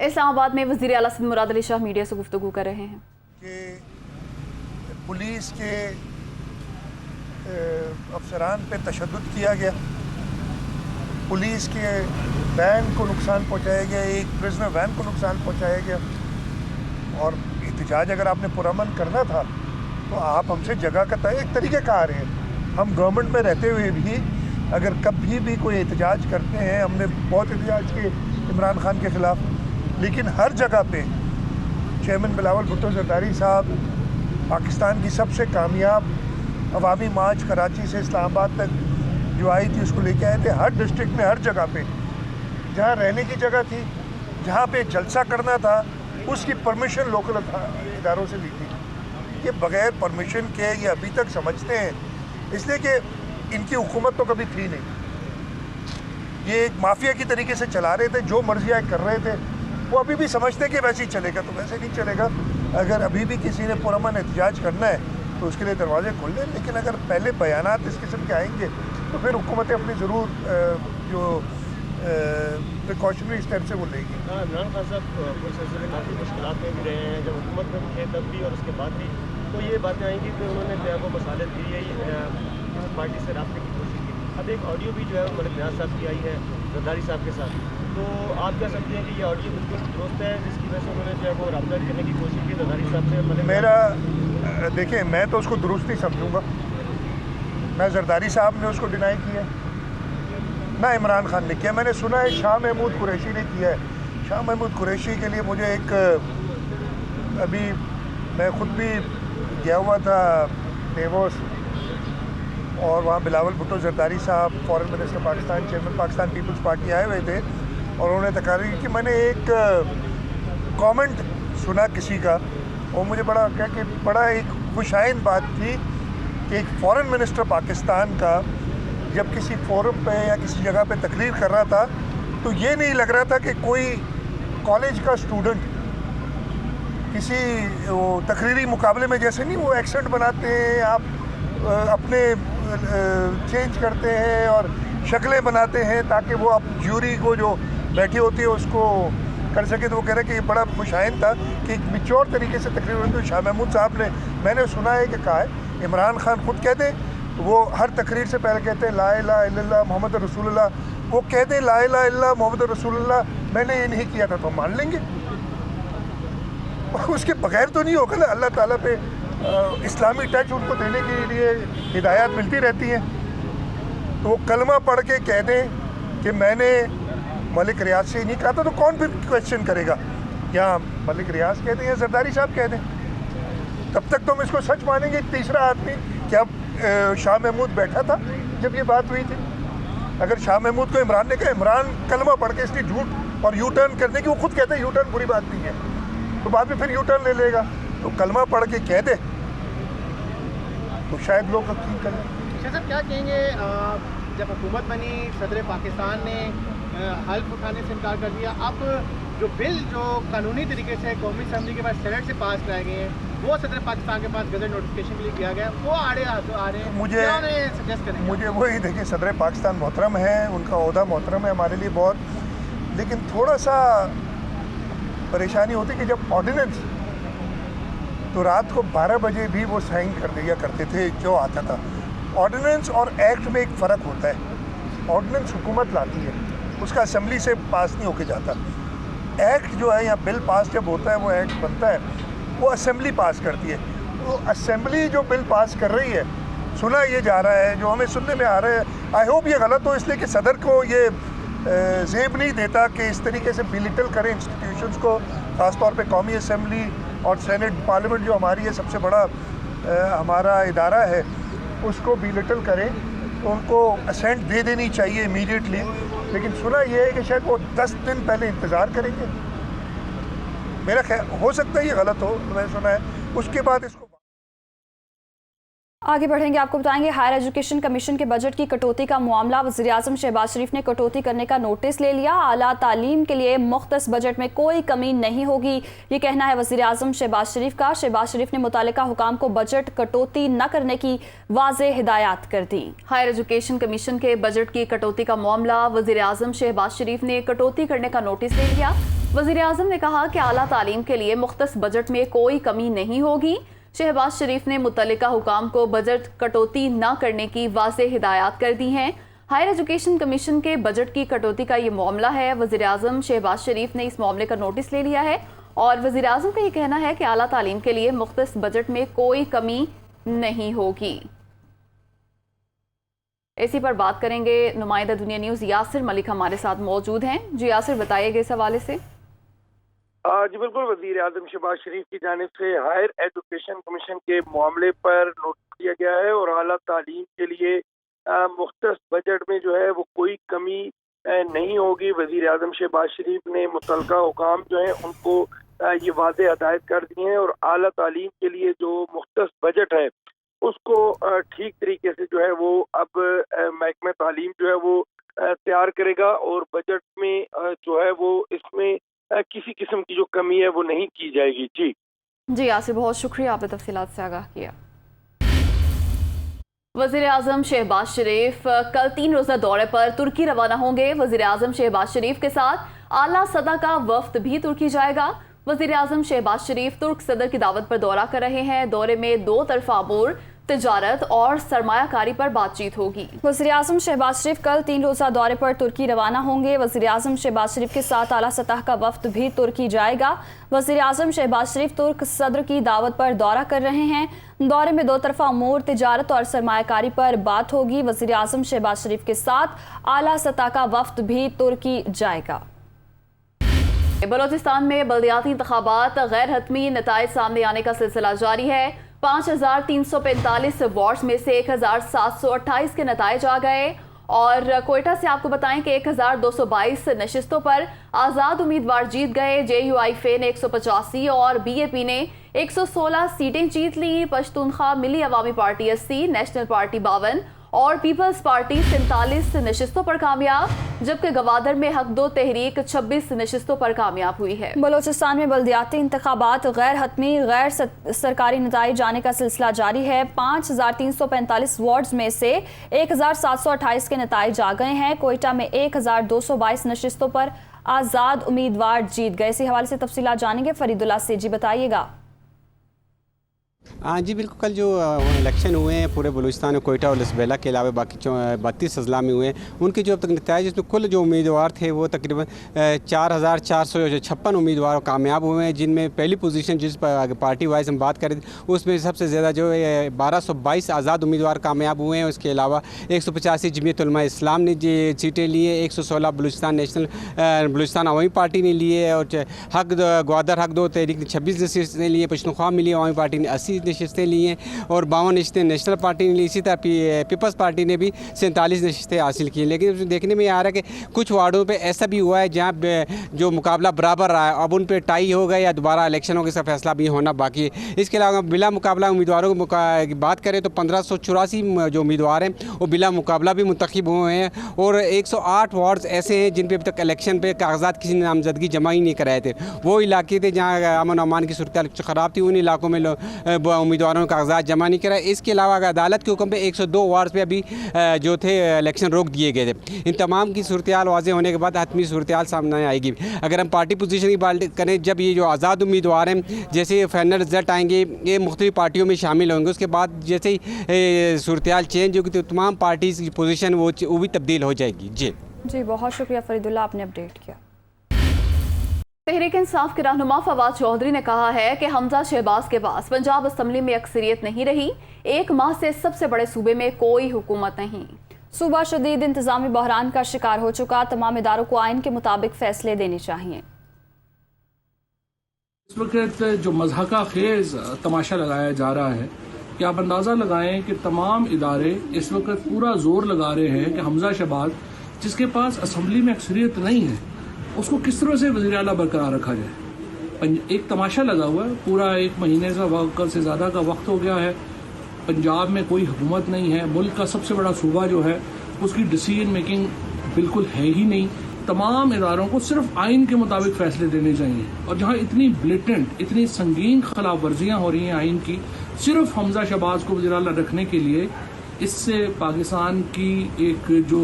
इस्लामाबाद में वज़ीर आला सिंध मुराद अली शाह मीडिया से गुफ्तगू कर रहे हैं कि पुलिस के अफसरान पे तशद्दुद किया गया, पुलिस के वैन को नुकसान पहुंचाया गया, एक प्रिजनर वैन को नुकसान पहुंचाया गया। और एहतजाज अगर आपने पुरअमन करना था तो आप हमसे जगह का तय एक तरीक़ेकार है। हम गवर्नमेंट में रहते हुए भी अगर कभी भी कोई एहतजाज करते हैं, हमने बहुत एहतजाज किए इमरान खान के ख़िलाफ़, लेकिन हर जगह पे चेयरमैन बिलावल भुट्टो ज़रदारी साहब पाकिस्तान की सबसे कामयाब अवामी मार्च कराची से इस्लामाबाद तक जो आई थी उसको लेके आए थे। हर डिस्ट्रिक्ट में हर जगह पे जहाँ रहने की जगह थी, जहाँ पे जलसा करना था, उसकी परमिशन लोकल इदारों से ली थी। ये बग़ैर परमिशन के ये अभी तक समझते हैं, इसलिए कि इनकी हुकूमत तो कभी थी नहीं। ये एक माफिया की तरीके से चला रहे थे, जो मर्जी आए कर रहे थे। वो अभी भी समझते कि वैसे ही चलेगा, तो वैसे नहीं चलेगा। अगर अभी भी किसी ने पुरअमन एहतजाज करना है तो उसके लिए दरवाजे खोल लें, लेकिन अगर पहले बयानात इस किस्म के आएंगे तो फिर हुकूमतें अपनी ज़रूर जो प्रिकॉशनरी स्टेप से वो लेगी। इमरान खान साहब कुछ सिलसिले में काफ़ी मुश्किलात में भी रहे हैं, जब हुकूमत में थे तब भी और उसके बाद भी, तो ये बातें आएंगी कि उन्होंने जो है वो मसाले दी है पार्टी से रबते की कोशिश की। अब एक ऑडियो भी जो है मलिक नियाज़ साहब की आई है ज़रदारी साहब के साथ, तो आप क्या समझते हैं कि ये ऑडियो बिल्कुल दुरुस्त है जिसकी वजह से उन्होंने जो है वो रब्ता करने की कोशिश की ज़रदारी साहब से? मेरा देखिए, मैं तो उसको दुरुस्त ही समझूँगा। मैं ज़रदारी साहब ने उसको डिनाई किया ना इमरान खान ने किया। मैंने सुना है शाह महमूद कुरैशी ने किया है। शाह महमूद कुरैशी के लिए मुझे एक अभी मैं ख़ुद भी गया हुआ था डेवोस, और वहाँ बिलावल भुट्टो ज़रदारी साहब foreign minister Pakistan, chairman Pakistan Peoples Party आए हुए थे, और उन्होंने तकरीर की कि मैंने एक कमेंट सुना किसी का, और मुझे बड़ा एक खुशाइन बात थी कि एक फॉरेन मिनिस्टर पाकिस्तान का जब किसी फोरम पे या किसी जगह पे तकरीर कर रहा था तो ये नहीं लग रहा था कि कोई कॉलेज का स्टूडेंट किसी वो तकरीरी मुकाबले में, जैसे नहीं वो एक्सेंट बनाते हैं, आप अपने चेंज करते हैं और शक्लें बनाते हैं ताकि वो आप ज्यूरी को जो बैठी होती है उसको कर सके। तो वो कह रहे हैं कि ये बड़ा खुशाइन था कि एक मिच्योर तरीके से तकरीर होती है। शाह महमूद साहब ने, मैंने सुना है कि कहा है इमरान खान खुद कहते हैं, वो हर तकरीर से पहले कहते हैं ला इलाहा इल्लल्लाह मोहम्मद रसूलुल्लाह। वो कहते हैं ला इलाहा इल्लल्लाह मोहम्मद रसूलुल्लाह, मैंने ये नहीं किया था, तो मान लेंगे। उसके बगैर तो नहीं होगा ना। अल्लाह ताला पे इस्लामी टच उनको देने के लिए हिदायत मिलती रहती है। तो वो कलमा पढ़ के कह दें कि मैंने मलिक रियाज से ही नहीं कहा था, तो कौन फिर क्वेश्चन करेगा? या मलिक रियाज कह दें या ज़रदारी साहब कह दें, तब तक तो हम इसको सच मानेंगे। तीसरा आदमी क्या शाह महमूद बैठा था जब ये बात हुई थी? अगर शाह महमूद को इमरान ने कहा, इमरान कलमा पढ़ के इसलिए झूठ और यू टर्न करने की, वो खुद कहते हैं यू टर्न बुरी बात नहीं है, तो बाद में फिर यू टर्न ले लेगा। तो कलमा पढ़ के कह दे तो शायद लोग यकीन कर लें। साहब क्या कहेंगे, जब हुकूमत बनी सदर पाकिस्तान ने हल्फ उठाने से इनकार कर दिया, अब जो बिल जो कानूनी तरीके से कौमी असम्बली के पास सेनेट से पास कराए गए हैं, वो सदर पाकिस्तान के पास गजट नोटिफिकेशन के लिए किया गया, वो आ रहे हैं, मुझे सजेस्ट करेंगे? मुझे वही देखिए, सदर पाकिस्तान मोहतरम है, उनका ओहदा मोहतरम है हमारे लिए बहुत, लेकिन थोड़ा सा परेशानी होती कि जब ऑर्डिनेंस तो रात को 12 बजे भी वो साइन कर दिया करते थे जो आता था। ऑर्डिनेंस और एक्ट में एक फ़र्क होता है। ऑर्डिनेंस हुकूमत लाती है, उसका असेंबली से पास नहीं होके जाता। एक्ट जो है या बिल पास जब होता है, वो एक्ट बनता है, वो असेंबली पास करती है। तो असेंबली जो बिल पास कर रही है, सुना ये जा रहा है, जो हमें सुनने में आ रहा है, आई होप ये गलत हो, इसलिए कि सदर को ये ज़ेब नहीं देता कि इस तरीके से बिलिटल करें इंस्टीट्यूशंस को, ख़ासतौर पे कौमी असेंबली और सेनेट पार्लियामेंट जो हमारी है सबसे बड़ा हमारा इदारा है, उसको बिलिटल करें, तो उनको असेंट दे देनी चाहिए इमीडिएटली। लेकिन सुना ये है कि शायद वो 10 दिन पहले इंतज़ार करेंगे। मेरा ख्याल हो सकता है ये गलत हो, तो मैंने सुना है उसके बाद इसको आगे बढ़ेंगे। आपको बताएंगे हायर एजुकेशन कमीशन के बजट की कटौती का मामला, वज़ीर आज़म शहबाज शरीफ ने कटौती करने का नोटिस ले लिया। आला तालीम के लिए मुख्तस बजट में कोई कमी नहीं होगी, ये कहना है वज़ीर आज़म शहबाज शरीफ का। शहबाज शरीफ ने मुतालिका हुकाम को बजट कटौती न करने की वाज़ेह हिदायत कर दी। हायर एजुकेशन कमीशन के बजट की कटौती का मामला, वज़ीर आज़म शहबाज शरीफ ने कटौती करने का नोटिस ले लिया। वज़ीर-ए-आज़म ने कहा कि आला तालीम के लिए मुख्तस बजट में कोई कमी नहीं होगी। शहबाज शरीफ ने मुतल्लिका हुकाम को बजट कटौती न करने की वाज़ेह हिदायत कर दी हैं। हायर एजुकेशन कमीशन के बजट की कटौती का ये मामला है। वज़ीर-ए-आज़म शहबाज शरीफ ने इस मामले का नोटिस ले लिया है और वज़ीर-ए-आज़म का ये कहना है कि आला तालीम के लिए मुख्तस बजट में कोई कमी नहीं होगी। इसी पर बात करेंगे। नुमाइंदा दुनिया न्यूज़ यासिर मलिक हमारे साथ मौजूद हैं। जी यासिर, बताइएगा इस हवाले से। जी बिल्कुल, वज़ीर आज़म शहबाज शरीफ की जानिब से हायर एजुकेशन कमीशन के मामले पर नोटिस दिया गया है और आला तालीम के लिए मुख्तस बजट में जो है वो कोई कमी नहीं होगी। वज़ीर आज़म शहबाज शरीफ ने मुतल्लिका हुकाम जो है उनको ये वाज़ेह हिदायत कर दी हैं और आला तालीम के लिए जो मुख्तस बजट है उसको ठीक तरीके से जो है वो अब महकमा तालीम जो है वो तैयार करेगा और बजट में जो है वो इसमें किसी किस्म की जो कमी है वो नहीं की जाएगी। जी यासिर, बहुत शुक्रिया, आपने तफसीलात से आगाह किया। वज़ीर-ए-आज़म शहबाज शरीफ कल 3 रोज़ा दौरे पर तुर्की रवाना होंगे। वज़ीर-ए-आज़म शहबाज शरीफ के साथ आला सतह का वफ्द भी तुर्की जाएगा। वज़ीर-ए-आज़म शहबाज शरीफ तुर्क सदर की दावत पर दौरा कर रहे हैं। दौरे में 2 तरफ़ा अमूर, तिजारत और सरमायाकारी पर बातचीत होगी। वज़ीर-ए-आज़म शहबाज शरीफ कल 3 रोज़ा दौरे पर तुर्की रवाना होंगे। वज़ीर-ए-आज़म शहबाज शरीफ के साथ आला सतह का वफ्द भी तुर्की जाएगा। वज़ीर-ए-आज़म शहबाज शरीफ तुर्क सदर की दावत पर दौरा कर रहे हैं। दौरे में 2 तरफ़ा अमूर, तिजारत और सरमायाकारी पर बात होगी। वज़ीर-ए-आज़म शहबाज शरीफ के साथ आला सतह का वफ्द भी तुर्की जाएगा। बलोचिस्तान में बल्दियाती इंतखाबात गैर हतमी नताइज सामने आने का सिलसिला जारी है। 5345 वार्ड्स में से 1728 के नताइज आ गए और कोयटा से आपको बताएं कि 1222 नशिस्तों पर आज़ाद उम्मीदवार जीत गए। JUIF ने 185 और BAP ने 116 सीटें जीत ली। पश्तूनख्वा मिली अवामी पार्टी 80, नेशनल पार्टी 52 और पीपल्स पार्टी 47 नशिस्तों पर कामयाब, जबकि गवादर में हक दो तहरीक 26 नशिस्तों पर कामयाब हुई है। बलोचिस्तान में बल्दियाती इंतखाबात गैर हतमी गैर सरकारी नताइज आने का सिलसिला जारी है। 5345 वार्ड्स में से 1728 के नताइज आ गए हैं। कोयटा में 1222 नशिस्तों पर आज़ाद उम्मीदवार जीत गए। इसी हवाले से तफसीलात जानेंगे। फरीदुल्लाह से जी बताइएगा। जी बिल्कुल, कल जो इलेक्शन हुए हैं पूरे बलूचिस्तान में कोयटा और लसबेला के अलावा बाकी 32 अजला में हुए हैं, उनके जो अब तक नतीजे इसमें कुल जो उम्मीदवार थे वो तकरीबन 4456 उम्मीदवार कामयाब हुए हैं, जिनमें पहली पोजीशन जिस पार्टी वाइज हम बात करें उसमें सबसे ज़्यादा जो 1222 आज़ाद उम्मीदवार कामयाब हुए हैं। उसके अलावा 185 जमीयत उलमा इस्लाम ने सीटें ली हैं, 116 बलूचिस्तान अवामी पार्टी ने लिए और हक ग्वादर हक दो तहरीक ने 26 नशिस्तें ली हैं। पश्तूनख्वा मिली अवामी पार्टी ने 80 नशिस्तें ली हैं और 52 नशिस्तें नेशनल पार्टी ने ली। इसी तरह पीपल्स पार्टी ने भी 47 नशिस्तें हासिल की हैं। लेकिन देखने में आ रहा है कि कुछ वार्डों पे ऐसा भी हुआ है जहाँ जो मुकाबला बराबर रहा है, अब उन पे टाई हो गया या दोबारा इलेक्शन होगा, इसका फैसला भी होना बाकी है। इसके अलावा बिला मुकाबला उम्मीदवारों की बात करें तो 1584 जो उम्मीदवार हैं वो बिला मुकाबला भी मुंतखब हुए हैं और 108 वार्ड्स ऐसे हैं जिन पर अभी तक इलेक्शन पे कागजात किसी ने नामजदगी जमा ही नहीं कराए थे। वो इलाके थे जहाँ अमन अमान की सूरत ख़राब थी, उन इलाकों में उम्मीदवारों ने कागजात जमा नहीं कराए। इसके अलावा अदालत के हुक्म पे 102 वार्ड पे अभी जो थे इलेक्शन रोक दिए गए थे। इन तमाम की सूरत हाल वाज़े होने के बाद हतमी सूरत हाल सामने आएगी। अगर हम पार्टी पोजीशन की बात करें, जब ये जो आज़ाद उम्मीदवार हैं जैसे फाइनल रिजल्ट आएंगे ये मुख्तलिफ पार्टियों में शामिल होंगे, उसके बाद जैसे ही सूरत हाल चेंज होगी तो तमाम पार्टीज़ की पोजीशन वो भी तब्दील हो जाएगी। जी बहुत शुक्रिया फरीदुल्ला, आपने अपडेट किया। तहरीक इंसाफ के रहनुमा फवाद चौधरी ने कहा है कि हमजा शहबाज के पास पंजाब असम्बली में अक्सरियत नहीं रही। 1 माह से सबसे बड़े सूबे में कोई हुकूमत नहीं। सूबा शदीद इंतजामी बहरान का शिकार हो चुका, तमाम इदारों को आइन के मुताबिक फैसले देने चाहिए। इस वक्त जो मज़हका खेज तमाशा लगाया जा रहा है कि आप अंदाज़ा लगाएं कि तमाम इदारे इस वक्त पूरा जोर लगा रहे हैं कि हमजा शहबाज जिसके पास असम्बली में अक्सरियत नहीं है उसको किस तरह से वज़ीर आला बरकरार रखा जाए। एक तमाशा लगा हुआ है, पूरा 1 महीने का से ज़्यादा का वक्त हो गया है। पंजाब में कोई हुकूमत नहीं है, मुल्क का सबसे बड़ा सूबा जो है उसकी डिसीजन मेकिंग बिल्कुल है ही नहीं। तमाम इदारों को सिर्फ आइन के मुताबिक फैसले देने चाहिए और जहाँ इतनी ब्लेटेंट इतनी संगीन खिलाफ वर्जियाँ हो रही हैं आइन की, सिर्फ हमजा शहबाज को वज़ीर आला रखने के लिए, इससे पाकिस्तान की एक जो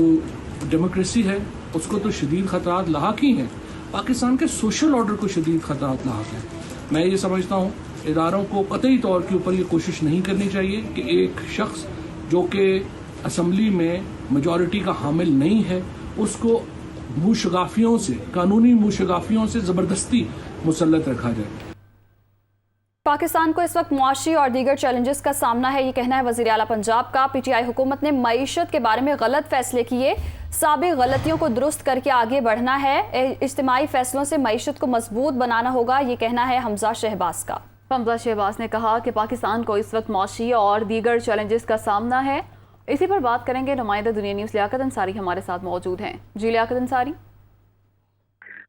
डेमोक्रेसी है उसको तो शदीद खतरात लाहक ही हैं पाकिस्तान के सोशल ऑर्डर को शदीद खतरा लाक है। मैं ये समझता हूँ इदारों को कतई तौर के ऊपर ये कोशिश नहीं करनी चाहिए कि एक शख्स जो कि असम्बली में मेजॉरिटी का हामिल नहीं है उसको मुशगाफियों से, कानूनी मुशगाफियों से ज़बरदस्ती मुसल्लत रखा जाए। पाकिस्तान को इस वक्त मुआशी और दीगर चैलेंजेस का सामना है, ये कहना है वज़ीर आला पंजाब का। पीटीआई हुकूमत ने मईशत के बारे में गलत फैसले किए, साबिक गलतियों को दुरुस्त करके आगे बढ़ना है। इज्तिमाई फैसलों से मईशत को मजबूत बनाना होगा, ये कहना है हमजा शहबाज का। हमजा शहबाज ने कहा कि पाकिस्तान को इस वक्त मुआशी और दीगर चैलेंजेस का सामना है। इसी पर बात करेंगे, नुमाइंदा दुनिया न्यूज़ लियाकत अंसारी हमारे साथ मौजूद हैं। जी लियाकत अंसारी।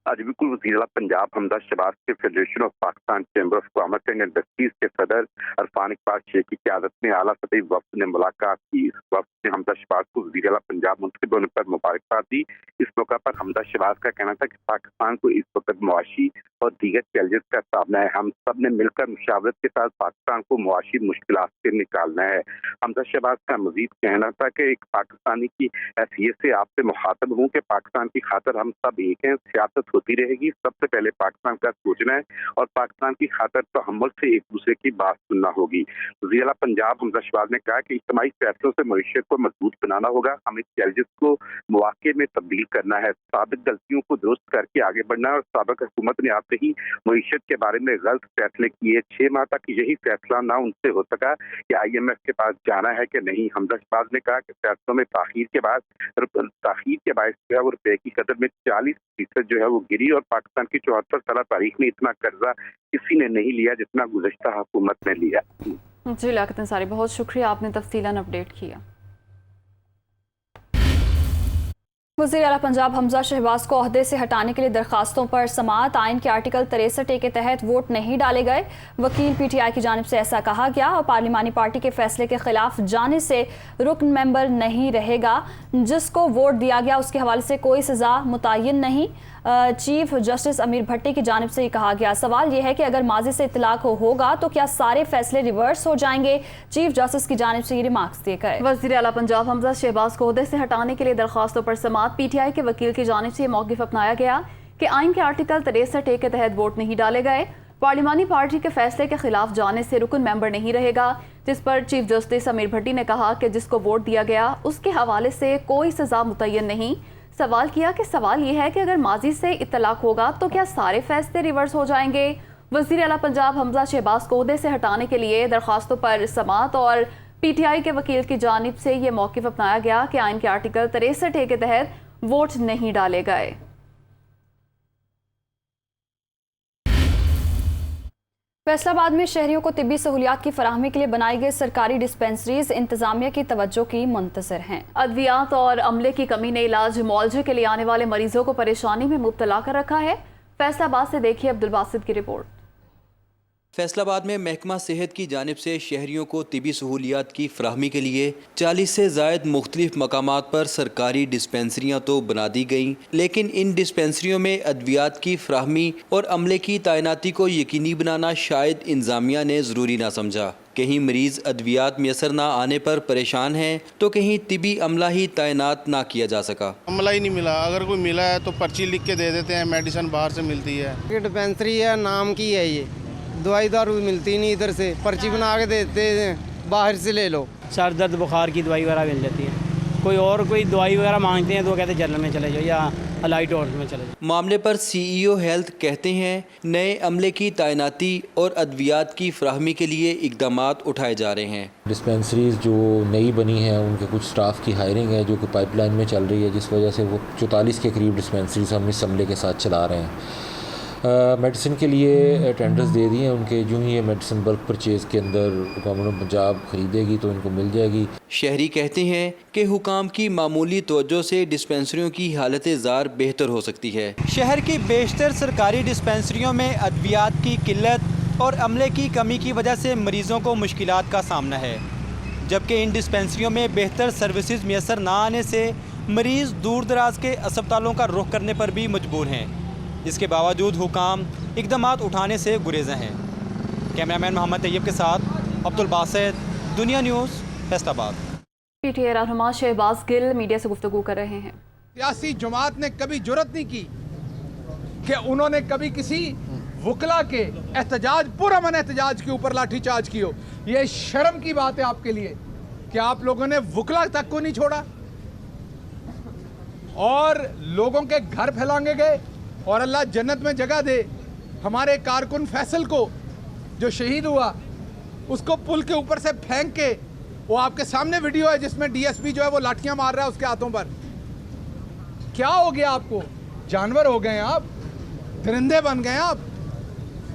आज बिल्कुल वज़ीर आला पंजाब हमजा शहबाज के federation of Pakistan chamber of commerce and industries के सदर अरफान इकबाल शेख की क़यादत में आला सतही वफ़द ने मुलाकात की। इस वफ़द ने हमजा शहबाज को वज़ीर आला पंजाब मुंतखब होने पर मुबारकबाद दी। इस मौका पर हमजा शहबाज का कहना था कि पाकिस्तान को इस वक्त मुआशी और दीगर चैलेंजेस का सामना है। हम सब ने मिलकर मुशावरत के साथ पाकिस्तान को मुआशी मुश्किलात से निकालना है। हमजा शहबाज का मजीद कहना था कि एक पाकिस्तानी की हैसियत से आपसे मुखातब हूँ कि पाकिस्तान की खातर हम सब एक हैं, सियासत होती रहेगी। सबसे पहले पाकिस्तान का सोचना है और पाकिस्तान की खातर तहम्मुल से एक दूसरे की बात सुनना होगी। वज़ीर आला पंजाब हमजा शहबाज ने कहा कि इज्तिमाई फैसलों से मईशत को मजबूत बनाना होगा, हमें चैलेंजेस को मौके में तब्दील करना है, साबिक गलतियों को दुरुस्त करके आगे बढ़ना है। और साबिक हुकूमत ने आते ही मईशत के बारे में गलत फैसले किए। 6 माह तक यही फैसला ना उनसे हो सका कि IMF के पास जाना है कि नहीं। हमजा शहबाज ने कहा कि फैसलों में ताखीर के बायस जो है वो रुपए की कदर में 40% जो है वो गिरी और पाकिस्तान की 74 साल तारीख में इतना कर्जा किसी ने नहीं लिया जितना गुज़श्ता हुकूमत ने लिया। जी लियाकत अंसारी, बहुत शुक्रिया, आपने तफसीलन अपडेट किया। वज़ीर आला पंजाब हमजा शहबाज को ओहदे से हटाने के लिए दरखास्तों पर समाअत। आइन के आर्टिकल 63A के तहत वोट नहीं डाले गए। वकील PTI की जानिब से ऐसा कहा गया और पार्लिमानी पार्टी के फैसले के खिलाफ जाने से रुकन मेंबर नहीं रहेगा। जिसको वोट दिया गया उसके हवाले से कोई सज़ा मुतय्यन नहीं। चीफ जस्टिस अमीर भट्टी की जानिब से कहा गया। सवाल यह है कि अगर माजी से इतलाक होगा तो क्या सारे फैसले रिवर्स हो जाएंगे। चीफ जस्टिस की जानिब से ये रिमार्क्स दिए गए। वज़ीर आला पंजाब हमजा शहबाज को ओहदे से हटाने के लिए दरखास्तों पर समाअत। PTI के वकील की जानिब से मौक़िफ़ अपनाया गया कि आइन के आर्टिकल 63A के तहत वोट नहीं डाले गए। पार्लिमानी पार्टी के फैसले के खिलाफ जाने से रुकन मेंबर नहीं रहेगा। जिस पर चीफ जस्टिस अमीर भट्टी ने कहा कि जिसको वोट दिया गया उसके हवाले से कोई सज़ा मुतय्यन नहीं। सवाल किया कि सवाल यह है कि अगर माजी से इत्तलाक होगा तो क्या सारे फैसले रिवर्स हो जाएंगे। वज़ीर आला पंजाब हमजा शहबाज को ओहदे से हटाने के लिए दरखास्तों पर समाअत और PTI के वकील की जानिब से ये मौक़िफ़ अपनाया गया कि आइन के आर्टिकल 63A के तहत वोट नहीं डाले गए। फैसलाबाद में शहरियों को तिब्बी सहूलियात की फराहमी के लिए बनाई गई सरकारी डिस्पेंसरीज इंतजामिया की तवज्जो की मुंतज़िर हैं। अद्वियात और अमले की कमी ने इलाज मुआवजे के लिए आने वाले मरीजों को परेशानी में मुब्तला कर रखा है। फैसलाबाद से देखिए अब्दुल बासित की रिपोर्ट। फैसलाबाद में महकमा सेहत की जानिब से शहरियों को तिबी सहूलियात की फराहमी के लिए 40 से ज़ायद मुख्तलिफ मकामात पर सरकारी डिस्पेंसरियाँ तो बना दी गईं, लेकिन इन डिस्पेंसरियों में अद्वियात की फराहमी और अमले की तैनाती को यकीनी बनाना शायद इंतज़ामिया ने ज़रूरी ना समझा। कहीं मरीज़ अद्वियात मैसर ना आने पर परेशान हैं तो कहीं तिबी अमला ही तैनात ना किया जा सका। अमला ही नहीं मिला, अगर कोई मिला है तो पर्ची लिख के दे देते हैं, मेडिसिन बाहर से मिलती है। डिस्पेंसरी है, नाम की है, ये दवाई दारू मिलती नहीं, इधर से पर्ची बना के देते हैं, बाहर से ले लो। सर दर्द बुखार की दवाई वगैरह मिल जाती है। कोई दवाई वगैरह मांगते हैं तो वो कहते हैं जनरल में चले जाओ या अलाइट हॉस्पिटल में चले जाओ। मामले पर CEO हेल्थ कहते हैं नए अमले की तैनाती और अद्वियात की फराहमी के लिए इकदामात उठाए जा रहे हैं। डिस्पेंसरीज जो नई बनी हैं उनके कुछ स्टाफ की हायरिंग है जो कि पाइपलाइन में चल रही है, जिस वजह से वो 44 के करीब डिस्पेंसरीज हम इस अमले के साथ चला रहे हैं। मेडिसिन के लिए टेंडर्स दे दिए हैं उनके, जो ही ये मेडिसिन बल्क परचेज़ के अंदर गवर्नमेंट पंजाब खरीदेगी तो इनको मिल जाएगी। शहरी कहते हैं कि हुकाम की मामूली तवज्जो से डिस्पेंसरियों की हालत ज़ार बेहतर हो सकती है। शहर की बेशतर सरकारी डिस्पेंसरियों में अद्वियात की किल्लत और अमले की कमी की वजह से मरीज़ों को मुश्किलात का सामना है, जबकि इन डिस्पेंसरियों में बेहतर सर्विसेज मैसर ना आने से मरीज़ दूर दराज के अस्पतालों का रुख करने पर भी मजबूर हैं, जिसके बावजूद हुकाम इकदामात उठाने से गुरेज़ हैं। कैमरामैन मोहम्मद तैयब के साथ अब्दुल बासित, दुनिया न्यूज़, फैसलाबाद। PTI रहनुमा शहबाज गिल मीडिया से गुफ्तगू कर रहे हैं। सियासी जमात ने कभी जुर्रत नहीं की कि उन्होंने कभी किसी वकला के एहतजाज, पुरअमन एहतजाज के ऊपर लाठीचार्ज की हो। ये शर्म की बात है आपके लिए कि आप लोगों ने वकला तक को नहीं छोड़ा और लोगों के घर फैलांगे गए। और अल्लाह जन्नत में जगह दे हमारे कारकुन फैसल को, जो शहीद हुआ, उसको पुल के ऊपर से फेंक के, वो आपके सामने वीडियो है जिसमें डीएसपी जो है वो लाठियां मार रहा है उसके हाथों पर। क्या हो गया आपको? जानवर हो गए आप, दरिंदे बन गए आप।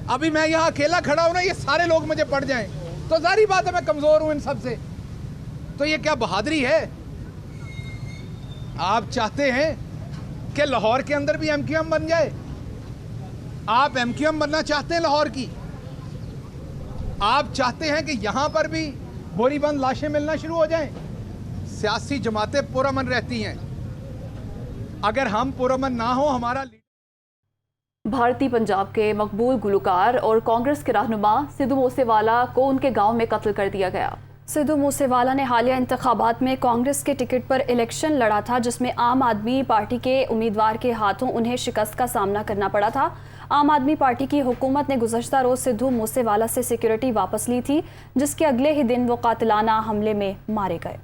अभी मैं यहाँ अकेला खड़ा हूं ना, ये सारे लोग मुझे पड़ जाएं तो जारी बात है मैं कमजोर हूं इन सब से। तो ये क्या बहादुरी है? आप चाहते हैं कि लाहौर के अंदर भी एमक्यूएम बन जाए? आप एमक्यूएम बनना चाहते हैं लाहौर की? आप चाहते हैं कि यहां पर भी बोरीबंद लाशें मिलना शुरू हो जाएं? सियासी जमातें पुरअमन रहती हैं। अगर हम पुरअमन ना हो, हमारा भारतीय पंजाब के मकबूल गुलकार और कांग्रेस के रहनुमा सिद्धू मूसेवाला को उनके गांव में कत्ल कर दिया गया। सिद्धू मूसेवाला ने हालिया इंतखाबात में कांग्रेस के टिकट पर इलेक्शन लड़ा था, जिसमें आम आदमी पार्टी के उम्मीदवार के हाथों उन्हें शिकस्त का सामना करना पड़ा था। आम आदमी पार्टी की हुकूमत ने गुज़श्ता रोज़ सिद्धू मूसेवाला से सिक्योरिटी वापस ली थी, जिसके अगले ही दिन वो कातिलाना हमले में मारे गए।